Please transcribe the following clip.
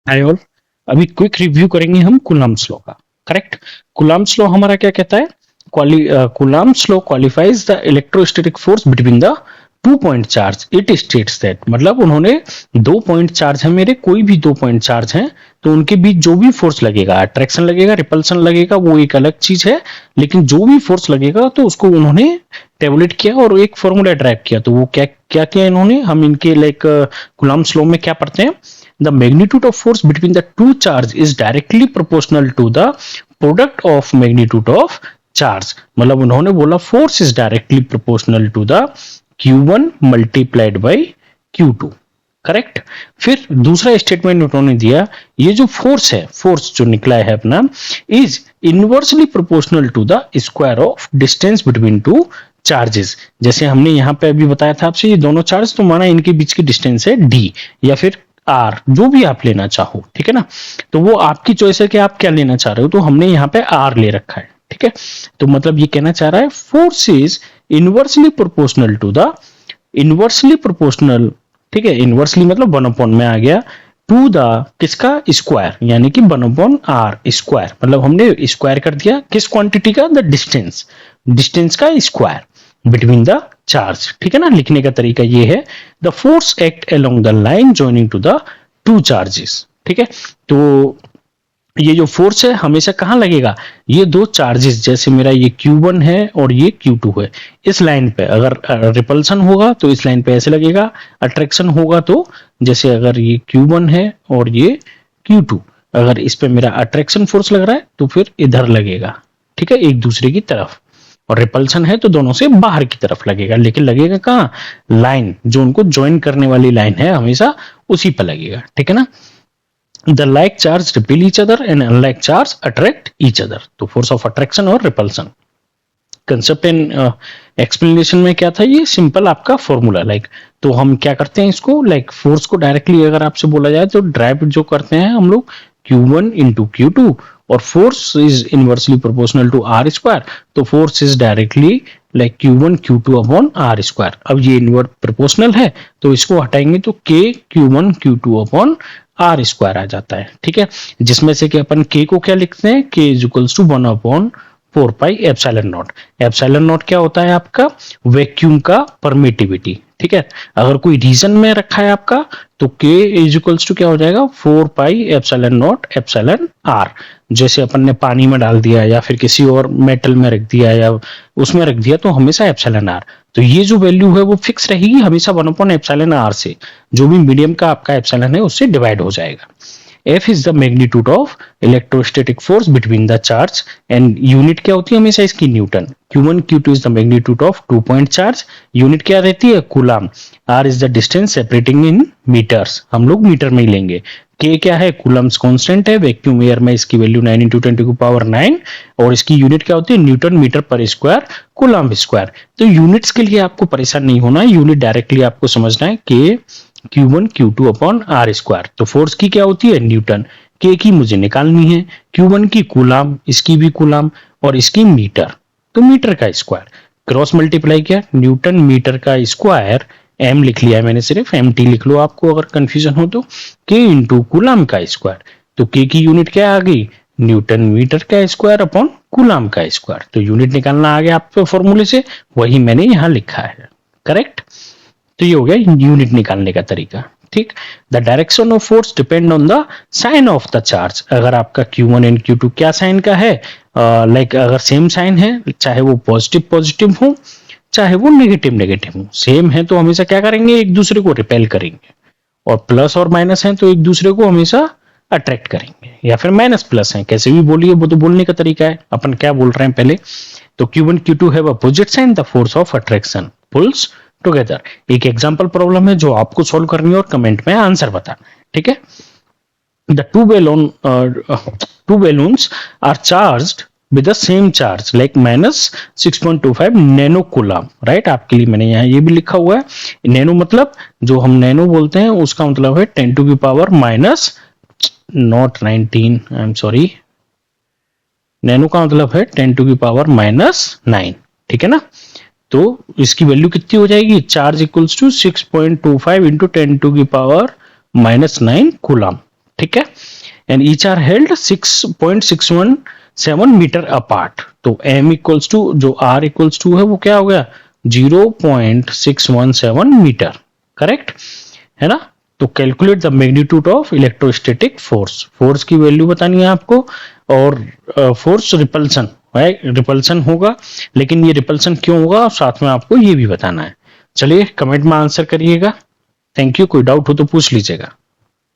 Hi all. अभी quick review करेंगे हम कूलम्ब्स लॉ का। करेक्ट। कूलम्ब्स लॉ हमारा क्या कहता है? Coulomb's law qualifies the electrostatic force between the two point charge. It states that, मतलब उन्होंने दो पॉइंट चार्ज है मेरे, कोई भी दो पॉइंट चार्ज है तो उनके बीच जो भी फोर्स लगेगा, अट्रैक्शन लगेगा, रिपल्सन लगेगा, वो एक अलग चीज है, लेकिन जो भी फोर्स लगेगा तो उसको उन्होंने टेबुलेट किया और एक फॉर्मूला ड्राइव किया। तो वो क्या क्या किया इन्होंने, हम इनके कूलम्ब्स लॉ में क्या पढ़ते हैं? The magnitude of force between the two charge is directly proportional to the product of magnitude of charge। मतलब उन्होंने बोला force is directly proportional to the Q1 multiplied by Q2। Correct. फिर दूसरा statement उन्होंने दिया, ये जो फोर्स है, फोर्स जो निकला है अपना, is inversely proportional to the square of distance between two charges. जैसे हमने यहाँ पे अभी बताया था आपसे, ये दोनों चार्ज तो माना इनके बीच की डिस्टेंस है डी या फिर आर, जो भी आप लेना चाहो, ठीक है ना। तो वो आपकी चॉइस है कि आप क्या लेना चाह रहे हो। तो हमने यहाँ पे आर ले रखा है, ठीक है। तो मतलब ये कहना चाह रहा है force is inversely proportional to the, inversely proportional, ठीक है, इनवर्सली मतलब वन अपॉन में आ गया, टू द किसका स्क्वायर, यानी कि वन अपॉन आर स्क्वायर। मतलब हमने स्क्वायर कर दिया किस क्वांटिटी का? द डिस्टेंस, डिस्टेंस का स्क्वायर बिटवीन द चार्ज, ठीक है ना। लिखने का तरीका ये है, the force act along the line joining two the two charges, ठीक है। तो ये जो फोर्स है हमेशा कहां लगेगा? ये दो चार्जेस, जैसे मेरा ये Q1 है और ये Q2 है, इस लाइन पे अगर रिपल्सन होगा तो इस लाइन पे ऐसे लगेगा, अट्रैक्शन होगा तो जैसे अगर ये Q1 है और ये Q2, अगर इस पे मेरा अट्रैक्शन फोर्स लग रहा है तो फिर इधर लगेगा, ठीक है, एक दूसरे की तरफ। और रिपल्सन है तो दोनों से बाहर की तरफ लगेगा, लेकिन लगेगा कहाँ? लाइन जो उनको ज्वाइन करने वाली लाइन है हमेशा उसी पर लगेगा, ठीक है ना। The like charge repel each other and unlike charge attract each other। तो फोर्स ऑफ अट्रैक्शन और रिपल्सन, कंसेप्ट एंड एक्सप्लेनेशन में क्या था? ये सिंपल आपका फॉर्मूला। तो हम क्या करते हैं इसको, फोर्स को डायरेक्टली अगर आपसे बोला जाए तो ड्राइव जो करते हैं हम लोग Q1 इंटू Q2, और force is inversely proportional to R square, तो force is directly Q1 Q2 upon R square. अब ये इनवर्स प्रोपोर्शनल है तो इसको हटाएंगे तो K Q1 Q2 upon R square आ जाता है, ठीक है। जिसमें से कि अपन K को क्या लिखते हैं? K is equals to 1 upon 4 pi epsilon naught. Epsilon naught क्या होता है आपका? वैक्यूम का परमिटिविटी, ठीक है। अगर कोई रीजन में रखा है आपका तो K इज इक्वल्स टू क्या हो जाएगा? 4 pi epsilon naught epsilon R. जैसे अपन ने पानी में डाल दिया या फिर किसी और मेटल में रख दिया या उसमें रख दिया तो हमेशा एप्सिलॉन आर। तो ये जो वैल्यू है वो फिक्स रहेगी हमेशा 1 अपॉन एप्सिलॉन आर से, जो भी मीडियम का आपका एप्सिलॉन है उससे डिवाइड हो जाएगा। F is the magnitude of electrostatic force between the charge and unit क्या होती है हमेशा इसकी? Newton. Q1 Q2 is the magnitude of 2 point charge, unit क्या रहती है? Coulomb. R is the distance separating in meters, हम लोग मीटर में ही लेंगे। K क्या है? कूलम्स कांस्टेंट है, वैक्यूम एयर में इसकी वैल्यू 9 इंटू 10 टू पावर 9, और इसकी यूनिट क्या होती है? न्यूटन मीटर पर स्क्वायर कूलम स्क्वायर। तो यूनिट्स के लिए आपको परेशान नहीं होना है, यूनिट डायरेक्टली आपको समझना है, K Q1 Q2 upon R square. तो फोर्स की क्या होती है? न्यूटन। K की मुझे निकालनी है, Q1 की कूलम, इसकी भी कूलम, और इसकी मीटर, तो मीटर का स्क्वायर। क्रॉस मल्टीप्लाई किया, न्यूटन मीटर का स्क्वायर, m लिख लिया है मैंने, सिर्फ mt लिख लो आपको अगर कंफ्यूजन हो तो, K इंटू कूलम का स्क्वायर। तो K की यूनिट क्या आ गई? न्यूटन मीटर का स्क्वायर अपॉन कूलम का स्क्वायर। तो यूनिट निकालना आ गया आपको फॉर्मूले से, वही मैंने यहां लिखा है, करेक्ट। तो ये हो गया यूनिट निकालने का तरीका, ठीक। The direction of force depend on the sign of the charge. अगर आपका Q1 एंड Q2 क्या साइन का है, अगर सेम साइन है, चाहे वो पॉजिटिव पॉजिटिव हो चाहे वो नेगेटिव नेगेटिव हो, सेम है तो हमेशा क्या करेंगे? एक दूसरे को रिपेल करेंगे, और प्लस और माइनस है तो एक दूसरे को हमेशा अट्रैक्ट करेंगे, या फिर माइनस प्लस है, कैसे भी बोलिए, वो तो बोलने का तरीका है। अपन क्या बोल रहे हैं पहले, तो Q1 Q2 have opposite sign, the force of attraction pulls together. एक एग्जांपल प्रॉब्लम है जो आपको सॉल्व करनी है और कमेंट में आंसर बताना है, ठीक है। The two balloons are charged with the same charge like minus 6.25 nano coulomb, right. आपके लिए मैंने यहाँ ये भी लिखा हुआ है, नैनो मतलब जो हम नैनो बोलते हैं उसका मतलब है 10 to the power minus not 19, I am sorry, nano का मतलब है 10 टू द पावर माइनस 9, ठीक है ना। तो इसकी वैल्यू कितनी हो जाएगी? Charge equals to 6.25 into 10 to the power minus 9 coulomb, ठीक है, and each are held 6.617 metre apart. तो m इक्वल्स टू जो r इक्वल्स टू है वो क्या हो गया 0.617 मीटर, करेक्ट है ना। तो calculate the magnitude of electrostatic force, force की वैल्यू बतानी है आपको, और फोर्स रिपल्सन है, रिपल्सन होगा, लेकिन ये रिपल्सन क्यों होगा साथ में आपको ये भी बताना है। चलिए कमेंट में आंसर करिएगा। थैंक यू, कोई डाउट हो तो पूछ लीजिएगा।